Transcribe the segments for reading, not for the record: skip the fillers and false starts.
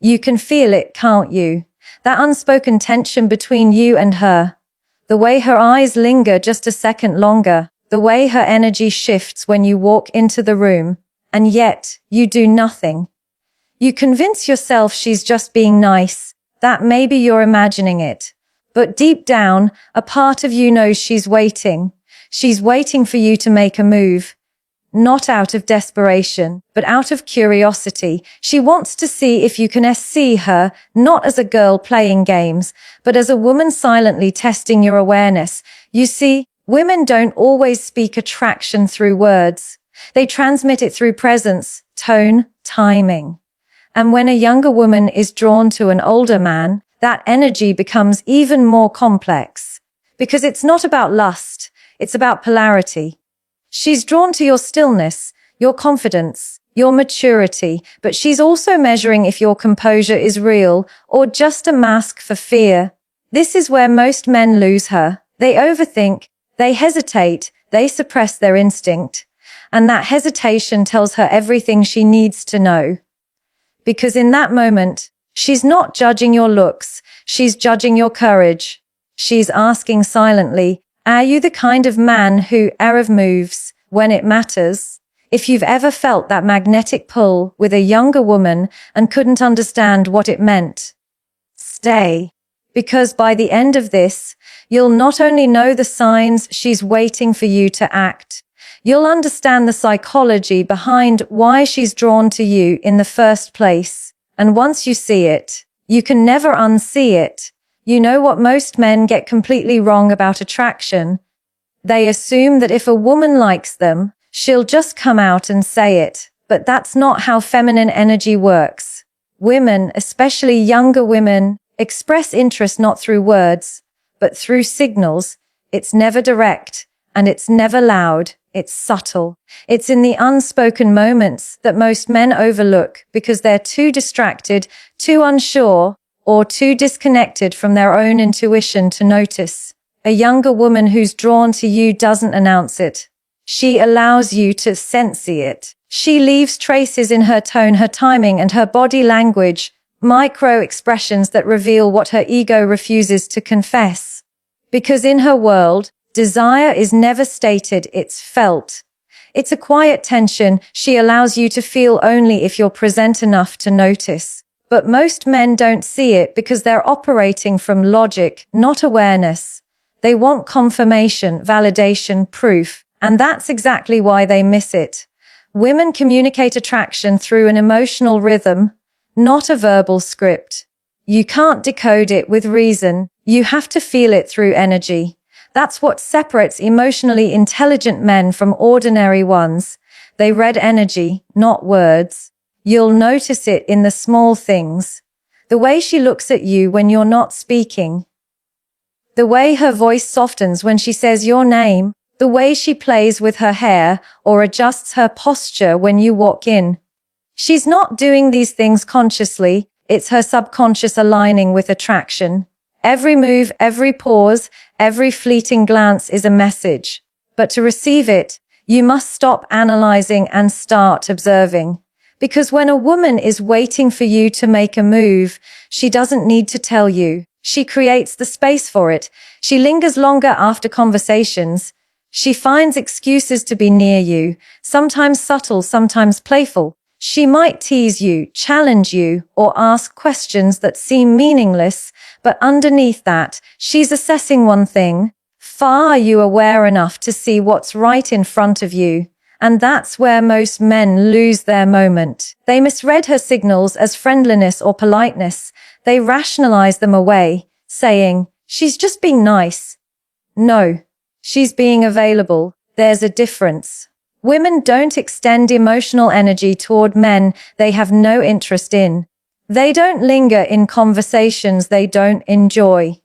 You can feel it, can't you? That unspoken tension between you and her. The way her eyes linger just a second longer. The way her energy shifts when you walk into the room. And yet, you do nothing. You convince yourself she's just being nice, that maybe you're imagining it. But deep down, a part of you knows she's waiting. She's waiting for you to make a move. Not out of desperation, but out of curiosity. She wants to see if you can see her, not as a girl playing games, but as a woman silently testing your awareness. You see, women don't always speak attraction through words. They transmit it through presence, tone, timing. And when a younger woman is drawn to an older man, that energy becomes even more complex. Because it's not about lust, it's about polarity. She's drawn to your stillness, your confidence, your maturity, but she's also measuring if your composure is real or just a mask for fear. This is where most men lose her. They overthink, they hesitate, they suppress their instinct. And that hesitation tells her everything she needs to know. Because in that moment, she's not judging your looks, she's judging your courage. She's asking silently, are you the kind of man who moves when it matters? If you've ever felt that magnetic pull with a younger woman and couldn't understand what it meant, stay. Because by the end of this, you'll not only know the signs she's waiting for you to act, you'll understand the psychology behind why she's drawn to you in the first place. And once you see it, you can never unsee it. You know what most men get completely wrong about attraction? They assume that if a woman likes them, she'll just come out and say it. But that's not how feminine energy works. Women, especially younger women, express interest not through words, but through signals. It's never direct, and it's never loud. It's subtle. It's in the unspoken moments that most men overlook because they're too distracted, too unsure, or too disconnected from their own intuition to notice. A younger woman who's drawn to you doesn't announce it. She allows you to sense it. She leaves traces in her tone, her timing, and her body language, micro expressions that reveal what her ego refuses to confess. Because in her world, desire is never stated, it's felt. It's a quiet tension she allows you to feel only if you're present enough to notice. But most men don't see it because they're operating from logic, not awareness. They want confirmation, validation, proof, and that's exactly why they miss it. Women communicate attraction through an emotional rhythm, not a verbal script. You can't decode it with reason, you have to feel it through energy. That's what separates emotionally intelligent men from ordinary ones. They read energy, not words. You'll notice it in the small things. The way she looks at you when you're not speaking. The way her voice softens when she says your name. The way she plays with her hair or adjusts her posture when you walk in. She's not doing these things consciously. It's her subconscious aligning with attraction. Every move, every pause, every fleeting glance is a message. But to receive it, you must stop analyzing and start observing. Because when a woman is waiting for you to make a move, she doesn't need to tell you. She creates the space for it. She lingers longer after conversations. She finds excuses to be near you, sometimes subtle, sometimes playful. She might tease you, challenge you, or ask questions that seem meaningless, but underneath that, she's assessing one thing. Are you aware enough to see what's right in front of you? And that's where most men lose their moment. They misread her signals as friendliness or politeness. They rationalize them away, saying, she's just being nice. No, she's being available. There's a difference. Women don't extend emotional energy toward men they have no interest in. They don't linger in conversations they don't enjoy.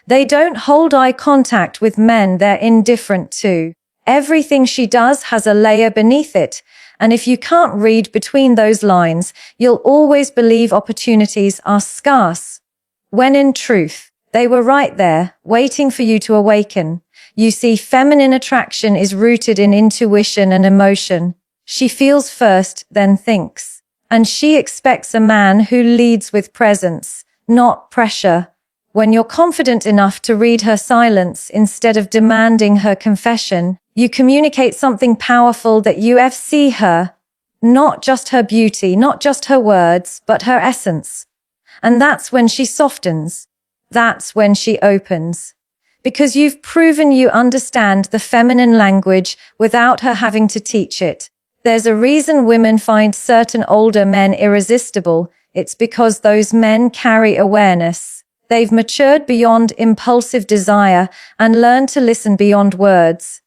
They don't hold eye contact with men they're indifferent to. Everything she does has a layer beneath it, and if you can't read between those lines, you'll always believe opportunities are scarce. When in truth, they were right there, waiting for you to awaken. You see, feminine attraction is rooted in intuition and emotion. She feels first, then thinks. And she expects a man who leads with presence, not pressure. When you're confident enough to read her silence instead of demanding her confession, you communicate something powerful that you see her. Not just her beauty, not just her words, but her essence. And that's when she softens. That's when she opens. Because you've proven you understand the feminine language without her having to teach it. There's a reason women find certain older men irresistible. It's because those men carry awareness. They've matured beyond impulsive desire and learned to listen beyond words.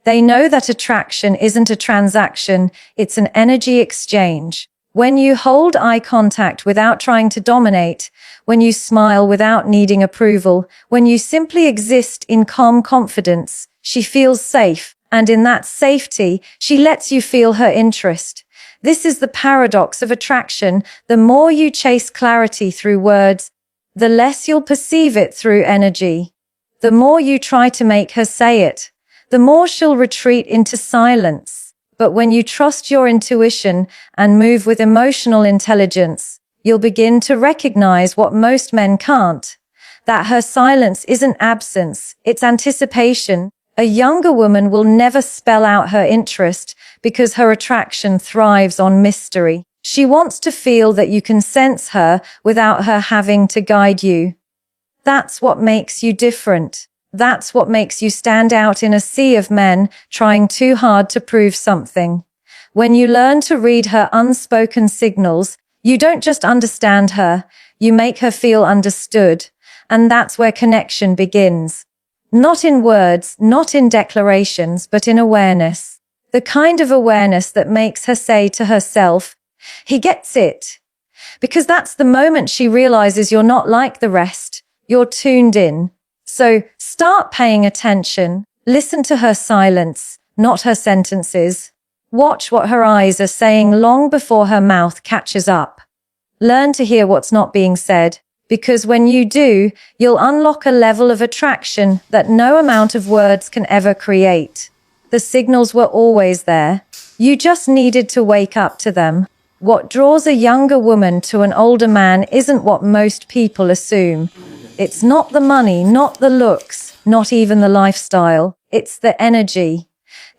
They know that attraction isn't a transaction, it's an energy exchange. When you hold eye contact without trying to dominate, when you smile without needing approval, when you simply exist in calm confidence, she feels safe, and in that safety, she lets you feel her interest. This is the paradox of attraction. The more you chase clarity through words, the less you'll perceive it through energy. The more you try to make her say it, the more she'll retreat into silence. But when you trust your intuition and move with emotional intelligence, you'll begin to recognize what most men can't. That her silence isn't absence, it's anticipation. A younger woman will never spell out her interest because her attraction thrives on mystery. She wants to feel that you can sense her without her having to guide you. That's what makes you different. That's what makes you stand out in a sea of men trying too hard to prove something. When you learn to read her unspoken signals, you don't just understand her, you make her feel understood. And that's where connection begins. Not in words, not in declarations, but in awareness. The kind of awareness that makes her say to herself, "He gets it." Because that's the moment she realizes you're not like the rest, you're tuned in. So start paying attention, listen to her silence, not her sentences. Watch what her eyes are saying long before her mouth catches up. Learn to hear what's not being said, because when you do, you'll unlock a level of attraction that no amount of words can ever create. The signals were always there. You just needed to wake up to them. What draws a younger woman to an older man isn't what most people assume. It's not the money, not the looks, not even the lifestyle. It's the energy.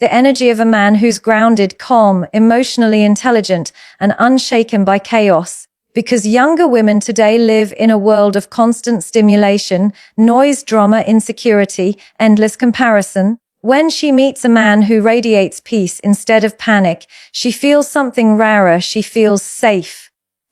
The energy of a man who's grounded, calm, emotionally intelligent, and unshaken by chaos. Because younger women today live in a world of constant stimulation, noise, drama, insecurity, endless comparison. When she meets a man who radiates peace instead of panic, she feels something rarer, she feels safe.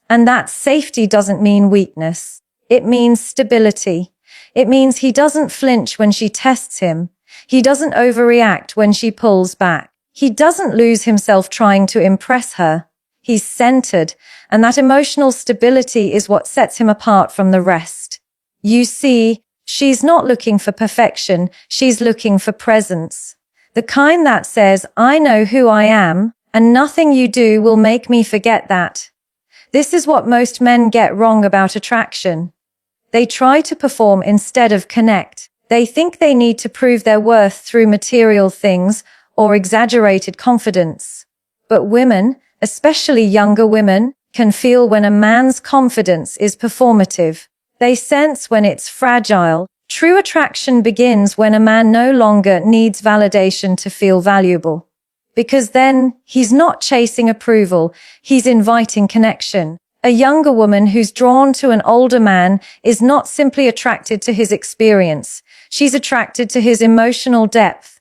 And that safety doesn't mean weakness. It means stability. It means he doesn't flinch when she tests him. He doesn't overreact when she pulls back. He doesn't lose himself trying to impress her. He's centered, and that emotional stability is what sets him apart from the rest. You see, she's not looking for perfection, she's looking for presence. The kind that says, "I know who I am, and nothing you do will make me forget that." This is what most men get wrong about attraction. They try to perform instead of connect. They think they need to prove their worth through material things or exaggerated confidence. But women, especially younger women, can feel when a man's confidence is performative. They sense when it's fragile. True attraction begins when a man no longer needs validation to feel valuable. Because then, he's not chasing approval, he's inviting connection. A younger woman who's drawn to an older man is not simply attracted to his experience. She's attracted to his emotional depth.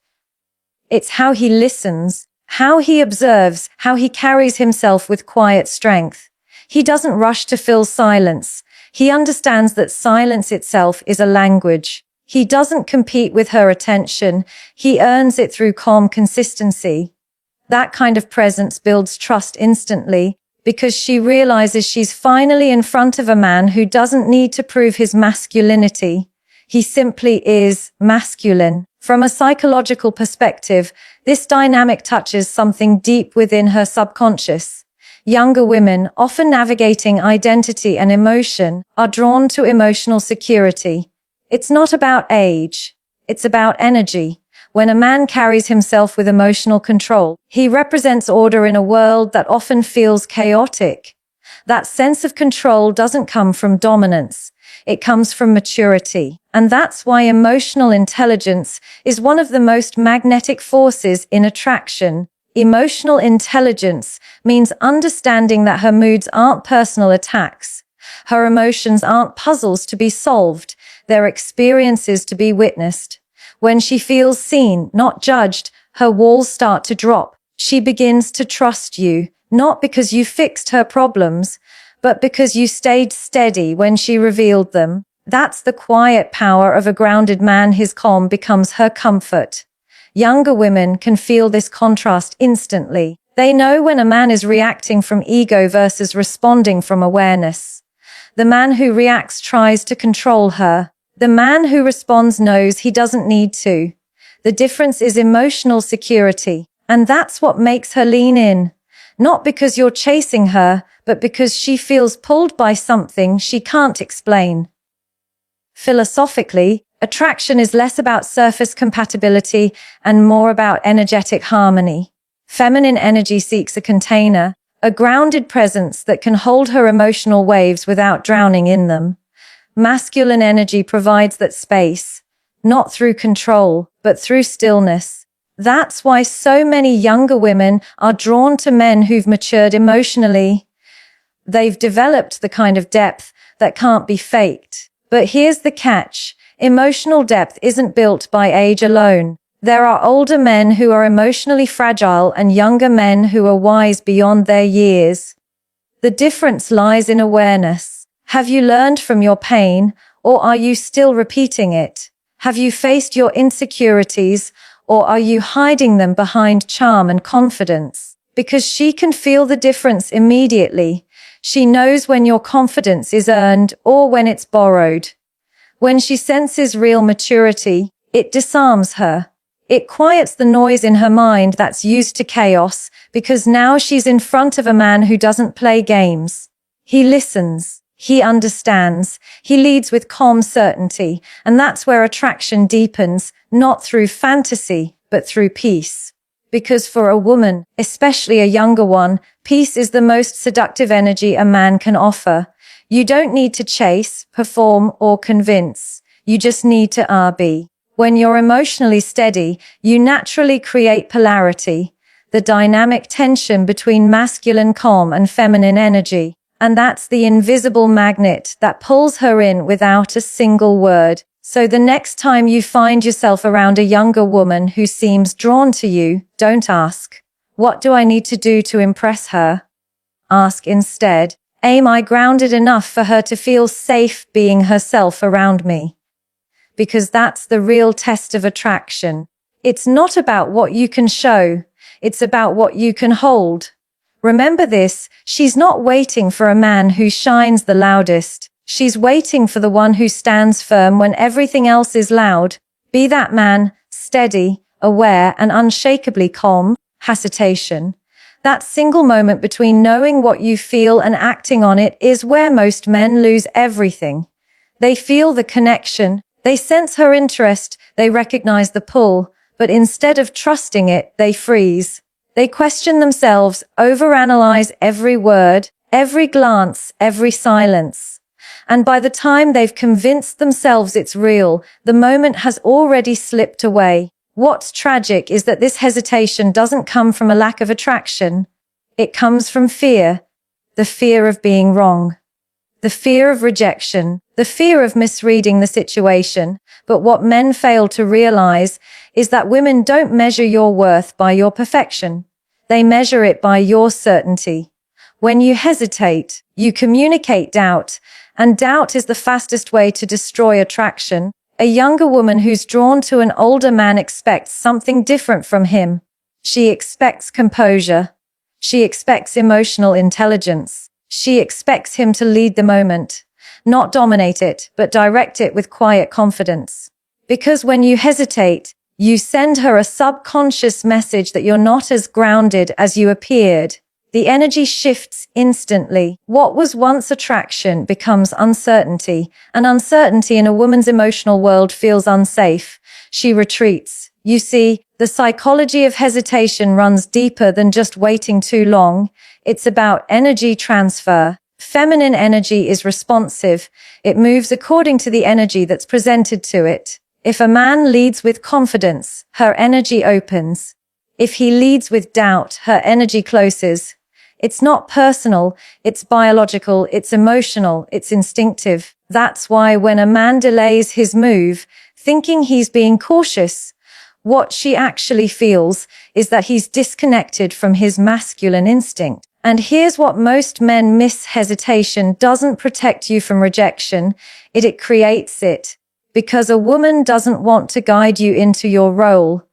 It's how he listens, how he observes, how he carries himself with quiet strength. He doesn't rush to fill silence. He understands that silence itself is a language. He doesn't compete with her attention. He earns it through calm consistency. That kind of presence builds trust instantly, because she realizes she's finally in front of a man who doesn't need to prove his masculinity. He simply is masculine. From a psychological perspective, this dynamic touches something deep within her subconscious. Younger women, often navigating identity and emotion, are drawn to emotional security. It's not about age. It's about energy. When a man carries himself with emotional control, he represents order in a world that often feels chaotic. That sense of control doesn't come from dominance. It comes from maturity. And that's why emotional intelligence is one of the most magnetic forces in attraction. Emotional intelligence means understanding that her moods aren't personal attacks. Her emotions aren't puzzles to be solved. They're experiences to be witnessed. When she feels seen, not judged, her walls start to drop. She begins to trust you, not because you fixed her problems, but because you stayed steady when she revealed them. That's the quiet power of a grounded man. His calm becomes her comfort. Younger women can feel this contrast instantly. They know when a man is reacting from ego versus responding from awareness. The man who reacts tries to control her. The man who responds knows he doesn't need to. The difference is emotional security, and that's what makes her lean in. Not because you're chasing her, but because she feels pulled by something she can't explain. Philosophically, attraction is less about surface compatibility and more about energetic harmony. Feminine energy seeks a container, a grounded presence that can hold her emotional waves without drowning in them. Masculine energy provides that space, not through control, but through stillness. That's why so many younger women are drawn to men who've matured emotionally. They've developed the kind of depth that can't be faked. But here's the catch. Emotional depth isn't built by age alone. There are older men who are emotionally fragile and younger men who are wise beyond their years. The difference lies in awareness. Have you learned from your pain, or are you still repeating it? Have you faced your insecurities, or are you hiding them behind charm and confidence? Because she can feel the difference immediately. She knows when your confidence is earned or when it's borrowed. When she senses real maturity, it disarms her. It quiets the noise in her mind that's used to chaos, because now she's in front of a man who doesn't play games. He listens. He understands. He leads with calm certainty, and that's where attraction deepens, not through fantasy, but through peace. Because for a woman, especially a younger one, peace is the most seductive energy a man can offer. You don't need to chase, perform, or convince. You just need to be. When you're emotionally steady, you naturally create polarity, the dynamic tension between masculine calm and feminine energy. And that's the invisible magnet that pulls her in without a single word. So the next time you find yourself around a younger woman who seems drawn to you, don't ask, "What do I need to do to impress her?" Ask instead, "Am I grounded enough for her to feel safe being herself around me?" Because that's the real test of attraction. It's not about what you can show. It's about what you can hold. Remember this, she's not waiting for a man who shines the loudest. She's waiting for the one who stands firm when everything else is loud. Be that man, steady, aware, and unshakably calm. Hesitation. That single moment between knowing what you feel and acting on it is where most men lose everything. They feel the connection. They sense her interest. They recognize the pull. But instead of trusting it, they freeze. They question themselves, overanalyze every word, every glance, every silence. And by the time they've convinced themselves it's real, the moment has already slipped away. What's tragic is that this hesitation doesn't come from a lack of attraction. It comes from fear. The fear of being wrong. The fear of rejection. The fear of misreading the situation. But what men fail to realize is that women don't measure your worth by your perfection. They measure it by your certainty. When you hesitate, you communicate doubt, and doubt is the fastest way to destroy attraction. A younger woman who's drawn to an older man expects something different from him. She expects composure. She expects emotional intelligence. She expects him to lead the moment, not dominate it, but direct it with quiet confidence. Because when you hesitate, you send her a subconscious message that you're not as grounded as you appeared. The energy shifts instantly. What was once attraction becomes uncertainty, and uncertainty in a woman's emotional world feels unsafe. She retreats. You see, the psychology of hesitation runs deeper than just waiting too long. It's about energy transfer. Feminine energy is responsive. It moves according to the energy that's presented to it. If a man leads with confidence, her energy opens. If he leads with doubt, her energy closes. It's not personal, it's biological, it's emotional, it's instinctive. That's why when a man delays his move, thinking he's being cautious, what she actually feels is that he's disconnected from his masculine instinct. And here's what most men miss: hesitation doesn't protect you from rejection, it creates it. Because a woman doesn't want to guide you into your role.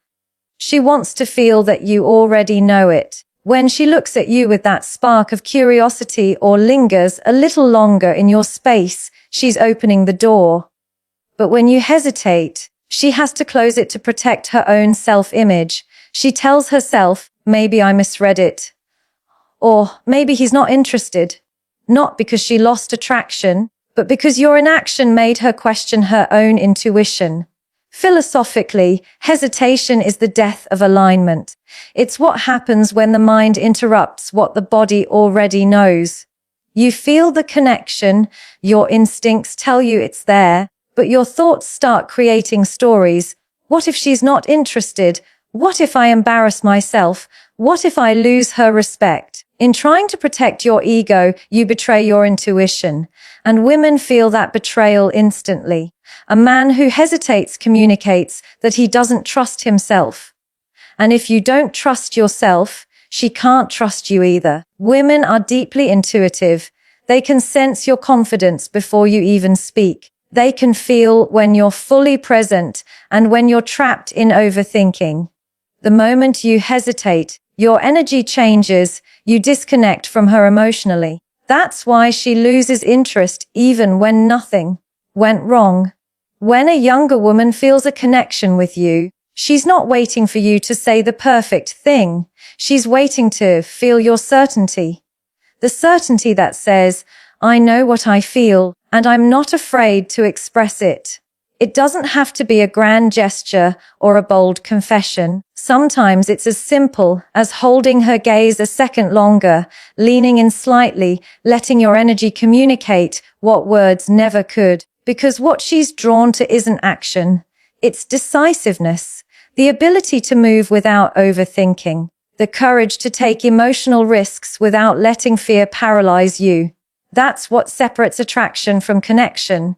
She wants to feel that you already know it. When she looks at you with that spark of curiosity or lingers a little longer in your space, she's opening the door. But when you hesitate, she has to close it to protect her own self-image. She tells herself, maybe I misread it. Or maybe he's not interested. Not because she lost attraction, but because your inaction made her question her own intuition. Philosophically, hesitation is the death of alignment. It's what happens when the mind interrupts what the body already knows. You feel the connection, your instincts tell you it's there, but your thoughts start creating stories. What if she's not interested? What if I embarrass myself? What if I lose her respect? In trying to protect your ego, you betray your intuition, and women feel that betrayal instantly. A man who hesitates communicates that he doesn't trust himself. And if you don't trust yourself, she can't trust you either. Women are deeply intuitive. They can sense your confidence before you even speak. They can feel when you're fully present and when you're trapped in overthinking. The moment you hesitate, your energy changes, you disconnect from her emotionally. That's why she loses interest even when nothing went wrong. When a younger woman feels a connection with you, she's not waiting for you to say the perfect thing. She's waiting to feel your certainty. The certainty that says, I know what I feel, and I'm not afraid to express it. It doesn't have to be a grand gesture or a bold confession. Sometimes it's as simple as holding her gaze a second longer, leaning in slightly, letting your energy communicate what words never could. Because what she's drawn to isn't action. It's decisiveness, the ability to move without overthinking, the courage to take emotional risks without letting fear paralyze you. That's what separates attraction from connection.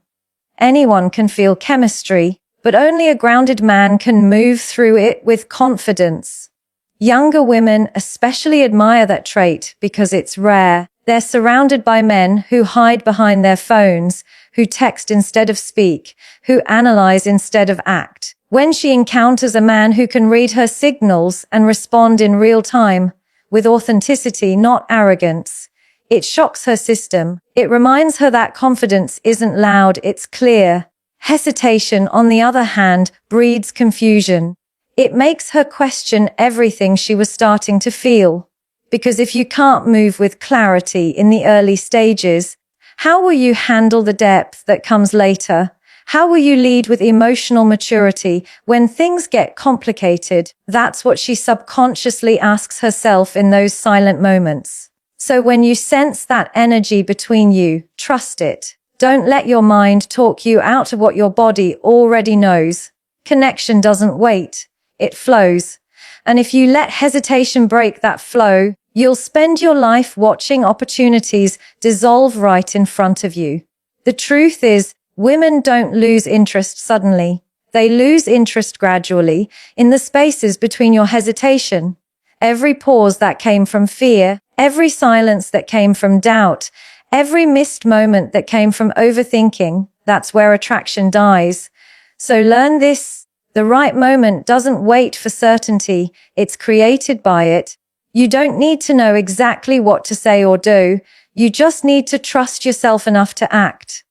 Anyone can feel chemistry, but only a grounded man can move through it with confidence. Younger women especially admire that trait because it's rare. They're surrounded by men who hide behind their phones, who text instead of speak, who analyze instead of act. When she encounters a man who can read her signals and respond in real time, with authenticity, not arrogance, it shocks her system. It reminds her that confidence isn't loud, it's clear. Hesitation, on the other hand, breeds confusion. It makes her question everything she was starting to feel. Because if you can't move with clarity in the early stages, how will you handle the depth that comes later? How will you lead with emotional maturity when things get complicated? That's what she subconsciously asks herself in those silent moments. So when you sense that energy between you, trust it. Don't let your mind talk you out of what your body already knows. Connection doesn't wait. It flows. And if you let hesitation break that flow, you'll spend your life watching opportunities dissolve right in front of you. The truth is, women don't lose interest suddenly. They lose interest gradually in the spaces between your hesitation. Every pause that came from fear, every silence that came from doubt, every missed moment that came from overthinking, that's where attraction dies. So learn this. The right moment doesn't wait for certainty. It's created by it. You don't need to know exactly what to say or do. You just need to trust yourself enough to act.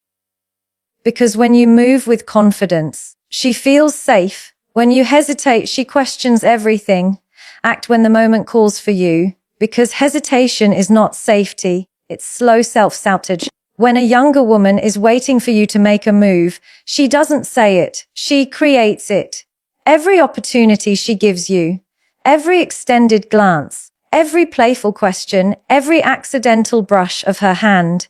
Because when you move with confidence, she feels safe. When you hesitate, she questions everything. Act when the moment calls for you. Because hesitation is not safety. It's slow self-sabotage. When a younger woman is waiting for you to make a move, she doesn't say it. She creates it. Every opportunity she gives you, every extended glance, Every playful question, every accidental brush of her hand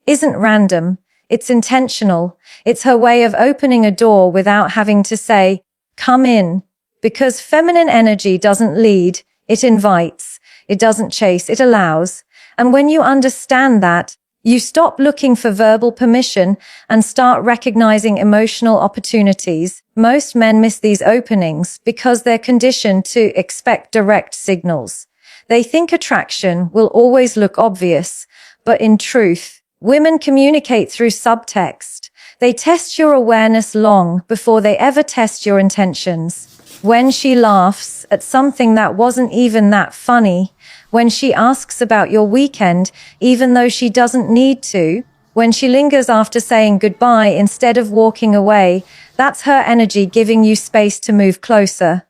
isn't random. It's intentional. It's her way of opening a door without having to say, "Come in." Because feminine energy doesn't lead, it invites. It doesn't chase, it allows. And when you understand that, you stop looking for verbal permission and start recognizing emotional opportunities. Most men miss these openings because they're conditioned to expect direct signals. They think attraction will always look obvious, but in truth, women communicate through subtext. They test your awareness long before they ever test your intentions. When she laughs at something that wasn't even that funny, when she asks about your weekend even though she doesn't need to, when she lingers after saying goodbye instead of walking away, that's her energy giving you space to move closer.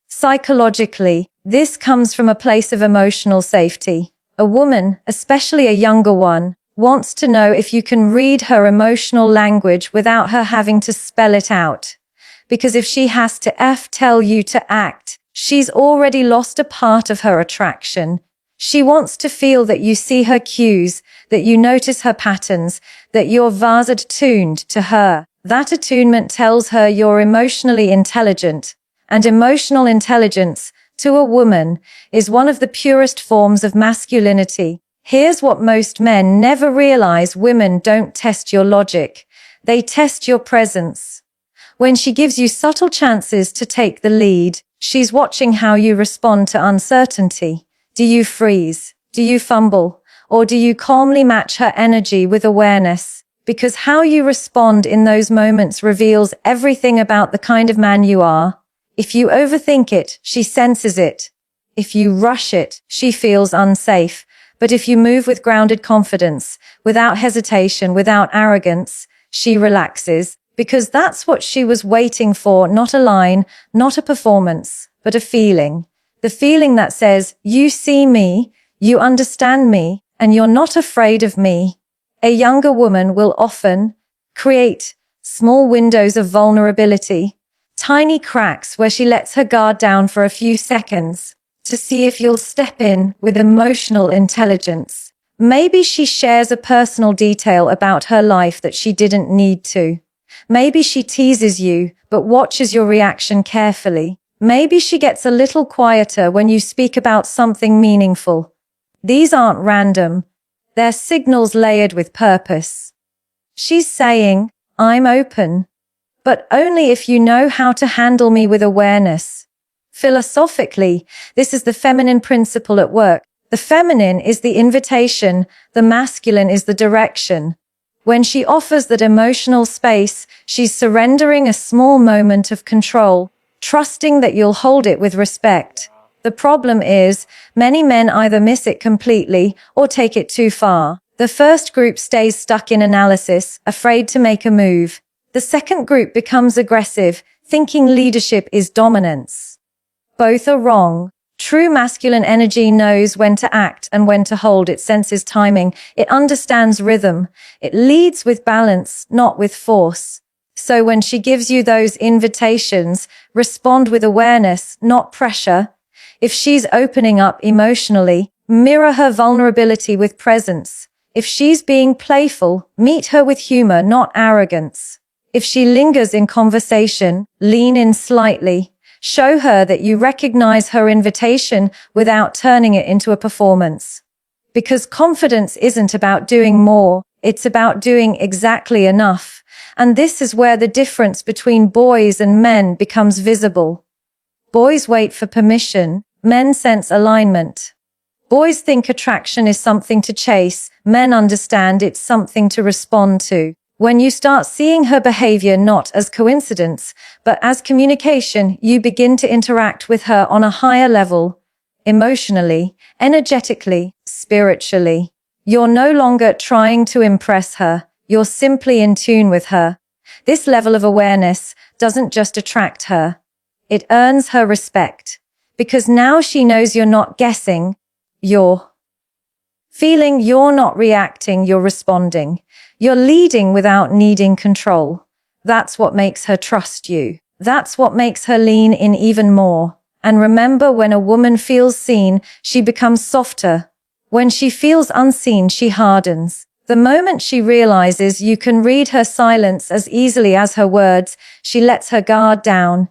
Psychologically, this comes from a place of emotional safety. A woman, especially a younger one, wants to know if you can read her emotional language without her having to spell it out. Because if she has to tell you to act, she's already lost a part of her attraction. She wants to feel that you see her cues, that you notice her patterns, that you're attuned to her. That attunement tells her you're emotionally intelligent. And emotional intelligence, to a woman, is one of the purest forms of masculinity. Here's what most men never realize: women don't test your logic. They test your presence. When she gives you subtle chances to take the lead, she's watching how you respond to uncertainty. Do you freeze? Do you fumble? Or do you calmly match her energy with awareness? Because how you respond in those moments reveals everything about the kind of man you are. If you overthink it, she senses it. If you rush it, she feels unsafe. But if you move with grounded confidence, without hesitation, without arrogance, she relaxes. Because that's what she was waiting for, not a line, not a performance, but a feeling. The feeling that says, you see me, you understand me, and you're not afraid of me. A younger woman will often create small windows of vulnerability, tiny cracks where she lets her guard down for a few seconds to see if you'll step in with emotional intelligence. Maybe she shares a personal detail about her life that she didn't need to. Maybe she teases you, but watches your reaction carefully. Maybe she gets a little quieter when you speak about something meaningful. These aren't random. They're signals layered with purpose. She's saying, I'm open, but only if you know how to handle me with awareness. Philosophically, this is the feminine principle at work. The feminine is the invitation, the masculine is the direction. When she offers that emotional space, she's surrendering a small moment of control, trusting that you'll hold it with respect. The problem is, many men either miss it completely or take it too far. The first group stays stuck in analysis, afraid to make a move. The second group becomes aggressive, thinking leadership is dominance. Both are wrong. True masculine energy knows when to act and when to hold. It senses timing. It understands rhythm. It leads with balance, not with force. So when she gives you those invitations, respond with awareness, not pressure. If she's opening up emotionally, mirror her vulnerability with presence. If she's being playful, meet her with humor, not arrogance. If she lingers in conversation, lean in slightly. Show her that you recognize her invitation without turning it into a performance. Because confidence isn't about doing more, it's about doing exactly enough. And this is where the difference between boys and men becomes visible. Boys wait for permission, men sense alignment. Boys think attraction is something to chase, men understand it's something to respond to. When you start seeing her behavior not as coincidence, but as communication, you begin to interact with her on a higher level, emotionally, energetically, spiritually. You're no longer trying to impress her, you're simply in tune with her. This level of awareness doesn't just attract her, it earns her respect. Because now she knows you're not guessing, you're feeling, you're not reacting, you're responding. You're leading without needing control. That's what makes her trust you. That's what makes her lean in even more. And remember, when a woman feels seen, she becomes softer. When she feels unseen, she hardens. The moment she realizes you can read her silence as easily as her words, she lets her guard down.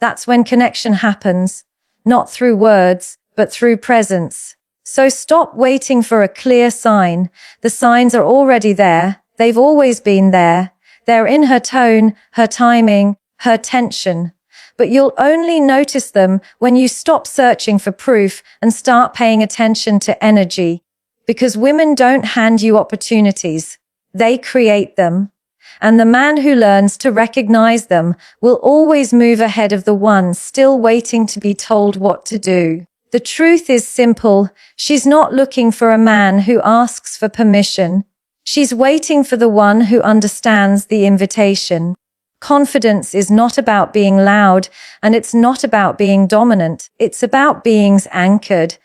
That's when connection happens, not through words, but through presence. So stop waiting for a clear sign. The signs are already there. They've always been there. They're in her tone, her timing, her tension. But you'll only notice them when you stop searching for proof and start paying attention to energy. Because women don't hand you opportunities. They create them. And the man who learns to recognize them will always move ahead of the one still waiting to be told what to do. The truth is simple. She's not looking for a man who asks for permission. She's waiting for the one who understands the invitation. Confidence is not about being loud, and it's not about being dominant. It's about being anchored.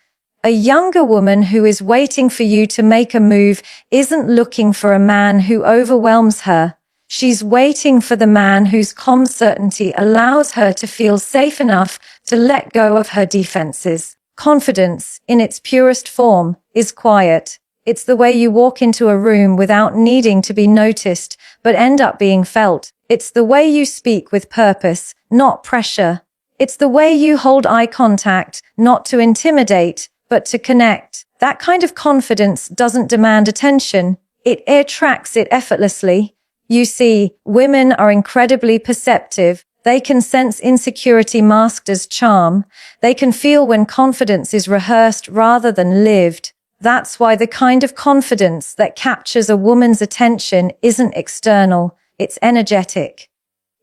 A younger woman who is waiting for you to make a move isn't looking for a man who overwhelms her. She's waiting for the man whose calm certainty allows her to feel safe enough to let go of her defenses. Confidence, in its purest form, is quiet. It's the way you walk into a room without needing to be noticed, but end up being felt. It's the way you speak with purpose, not pressure. It's the way you hold eye contact, not to intimidate, but to connect. That kind of confidence doesn't demand attention. It attracts it effortlessly. You see, women are incredibly perceptive. They can sense insecurity masked as charm. They can feel when confidence is rehearsed rather than lived. That's why the kind of confidence that captures a woman's attention isn't external, it's energetic.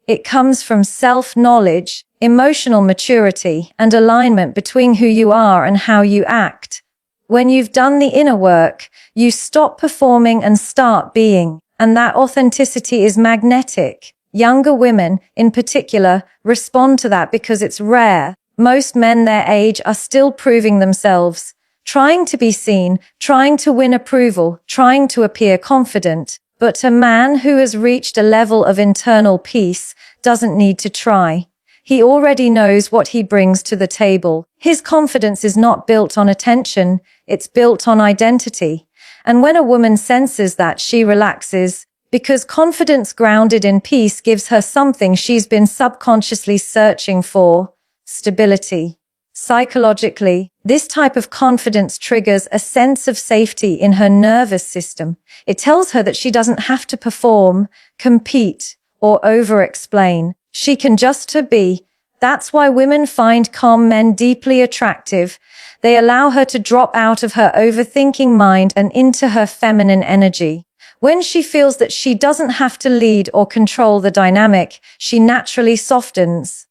It comes from self-knowledge, emotional maturity, and alignment between who you are and how you act. When you've done the inner work, you stop performing and start being, and that authenticity is magnetic. Younger women, in particular, respond to that because it's rare. Most men their age are still proving themselves, trying to be seen, trying to win approval, trying to appear confident. But a man who has reached a level of internal peace doesn't need to try. He already knows what he brings to the table. His confidence is not built on attention, it's built on identity. And when a woman senses that, she relaxes, because confidence grounded in peace gives her something she's been subconsciously searching for: stability. Psychologically, this type of confidence triggers a sense of safety in her nervous system. It tells her that she doesn't have to perform, compete, or over-explain. She can just be. That's why women find calm men deeply attractive. They allow her to drop out of her overthinking mind and into her feminine energy. When she feels that she doesn't have to lead or control the dynamic, she naturally softens.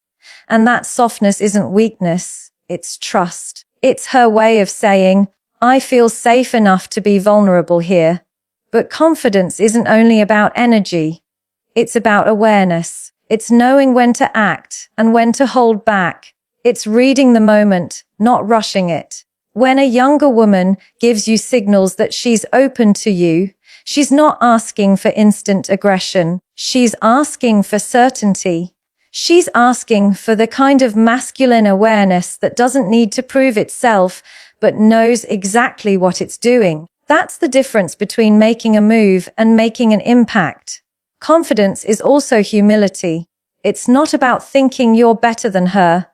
And that softness isn't weakness. It's trust. It's her way of saying, I feel safe enough to be vulnerable here. But confidence isn't only about energy. It's about awareness. It's knowing when to act and when to hold back. It's reading the moment, not rushing it. When a younger woman gives you signals that she's open to you, she's not asking for instant aggression. She's asking for certainty. She's asking for the kind of masculine awareness that doesn't need to prove itself, but knows exactly what it's doing. That's the difference between making a move and making an impact. Confidence is also humility. It's not about thinking you're better than her.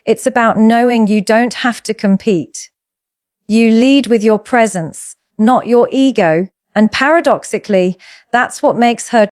It's about knowing you don't have to compete. You lead with your presence, not your ego. And paradoxically, that's what makes her